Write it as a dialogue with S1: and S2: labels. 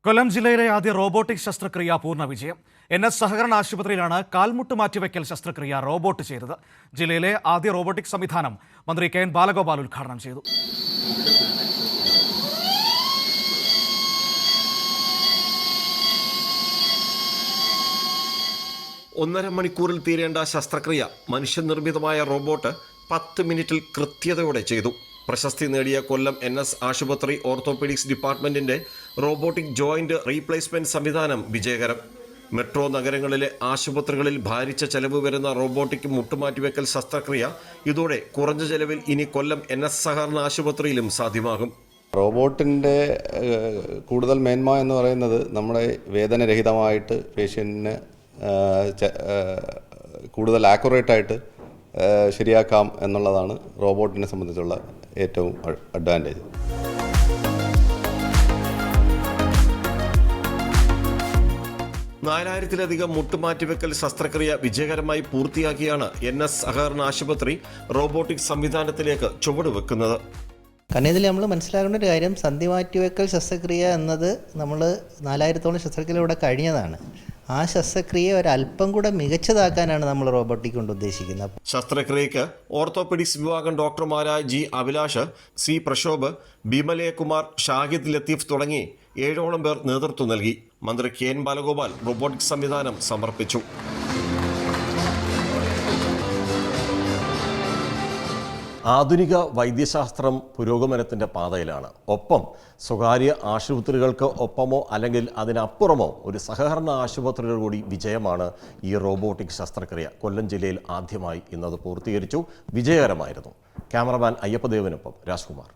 S1: കൊല്ലം ജില്ലയിലെ ആദ്യ റോബോട്ടിക് ശസ്ത്രക്രിയ പൂർണ്ണ വിജയം. NS സഹകരണ ആശുപത്രിയിലാണ് കാൽമുട്ട് മാറ്റിവെക്കൽ ശസ്ത്രക്രിയ റോബോട്ട് ചെയ്തത്. ജില്ലയിലെ ആദ്യ റോബോട്ടിക് സംവിധാനം മന്ത്രി KN ബാലഗോപാൽ ഉദ്ഘാടനം ചെയ്തു.
S2: ഒന്നര മണിക്കൂറിൽ തീരേണ്ട ശസ്ത്രക്രിയ മനുഷ്യനിർമ്മിതമായ റോബോട്ട് 10 മിനിറ്റിൽ കൃത്യതയോടെ ചെയ്തു. പ്രശസ്തി നേടിയ കൊല്ലം NS ആശുപത്രി ഓർത്തോപീഡിക്സ് ഡിപ്പാർട്ട്മെന്റിന്റെ റോബോട്ടിക് ജോയിന്റ് റീപ്ലേസ്മെന്റ് സംവിധാനം വിജയകരം. മെട്രോ നഗരങ്ങളിലെ ആശുപത്രികളിൽ ഭാരിച്ച ചെലവ് വരുന്ന റോബോട്ടിക് മുട്ടുമാറ്റിവെക്കൽ ശസ്ത്രക്രിയ ഇതോടെ കുറഞ്ഞ ചെലവിൽ ഇനി കൊല്ലം NS സഹകരണ ആശുപത്രിയിലും സാധ്യമാകും.
S3: റോബോട്ടിൻ്റെ കൂടുതൽ മേന്മ എന്ന് പറയുന്നത് നമ്മുടെ വേദനരഹിതമായിട്ട് പേഷ്യൻറ്റിന് കൂടുതൽ ആക്യുറേറ്റായിട്ട് ശരിയാക്കാം എന്നുള്ളതാണ് റോബോട്ടിനെ സംബന്ധിച്ചുള്ള ഏറ്റവും അഡ്വാൻറ്റേജ്.
S2: നാലായിരത്തിലധികം മുട്ടുമാറ്റിവെക്കൽ ശസ്ത്രക്രിയ വിജയകരമായി പൂർത്തിയാക്കിയാണ് NS സഹകരണ ആശുപത്രി റോബോട്ടിക് സംവിധാനത്തിലേക്ക് ചുവടുവെക്കുന്നത്.
S4: കാരണം ഇതിൽ നമ്മൾ മനസ്സിലാക്കേണ്ട ഒരു കാര്യം, സന്ധി മാറ്റിവെക്കൽ ശസ്ത്രക്രിയ എന്നത് നമ്മൾ 4000-ഓളം ശസ്ത്രക്രിയ ഇവിടെ കഴിഞ്ഞതാണ്. ആ ശസ്ത്രക്രിയ ഒരല്പം കൂടെ മികച്ചതാക്കാനാണ് നമ്മൾ റോബോട്ടിക് കൊണ്ട് ഉദ്ദേശിക്കുന്നത്.
S2: ശസ്ത്രക്രിയയ്ക്ക് ഓർത്തോപെഡിക്സ് വിഭാഗം ഡോക്ടർമാരായ G അഭിലാഷ്, C പ്രശോഭ്, ബിമലയകുമാർ, ഷാഹിദ് ലത്തീഫ് തുടങ്ങി 7ഓളം പേർ നേതൃത്വം നൽകി. മന്ത്രി KN ബാലഗോപാൽ റോബോട്ടിക് സംവിധാനം സമർപ്പിച്ചു. ആധുനിക വൈദ്യശാസ്ത്രം പുരോഗമനത്തിൻ്റെ പാതയിലാണ്. ഒപ്പം സ്വകാര്യ ആശുപത്രികൾക്ക് ഒപ്പമോ അല്ലെങ്കിൽ അതിനപ്പുറമോ ഒരു സഹകരണ ആശുപത്രിയുടെ കൂടി വിജയമാണ് ഈ റോബോട്ടിക് ശസ്ത്രക്രിയ. കൊല്ലം ജില്ലയിൽ ആദ്യമായി ഇന്നത് പൂർത്തീകരിച്ചു. വിജയകരമായിരുന്നു. ക്യാമറമാൻ അയ്യപ്പദേവനൊപ്പം രാജ്കുമാർ.